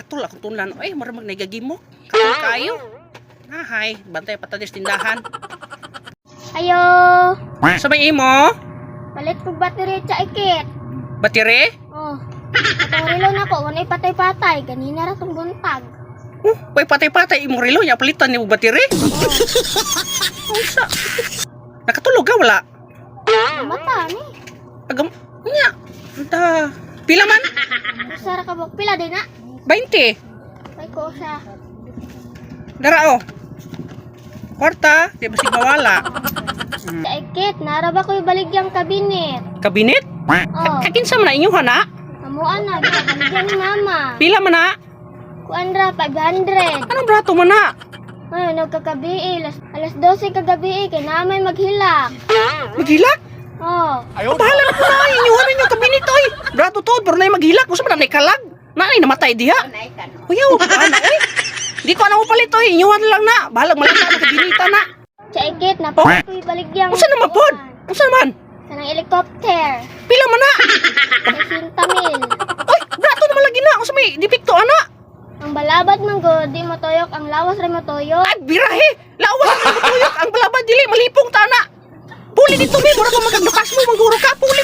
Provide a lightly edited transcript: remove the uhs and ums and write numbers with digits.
katol akong tunlan. Ay, maramag nagagimok. Katol kayo. Hay, bantay patadis tindahan. Ayo, Sa may imo? palit kong battery sa ikit. Batire? Oh, katong relo na ko, wanay patay-patay. Ganina ra tong buntag. Pay patay-patay imong relo nya palitan ni batire. Unsa? Nakatulog ka wala? Mata ni. Agam nya. Anta. Pila man? Sara ka bok pila din na. 20. Ay ko siya. Dara oh. Kwarta, di ba si mawala? Sa ikit, nara ba ko baligyang kabinet? Kabinet? Oh, Kakinsa man na inyuha na? amuan na, baligyan ni mama. Pila man na? Kuandra, 500. Anong brato man na? Ay, nagkagabi alas 12 kagabi kay namay maghilak. Maghilak? Oh, Bahala na po na, inyuha na yung kabinet oy. Brato to, pero na maghilak. Gusto man na kalag. Nanay, namatay diha. Kuyaw, paano oy? Di ko na upalit oy, inyuha na lang na. Bahalag malata na kabinita na. sa ikit, napakot ko baligyang. Unsa naman pod? Unsa naman? Kanang helicopter. Pila man na? 60,000. Oy, brato naman lagi na. Unsa may dipikto ana? Ang balabad man go, di motoyok, ang lawas rin motoyok. Ay, birahe! Lawas ang matuyok! Ang balabad dili, malipong tana! Puli dito, may mura ko magagdukas mo, maguro ka, puli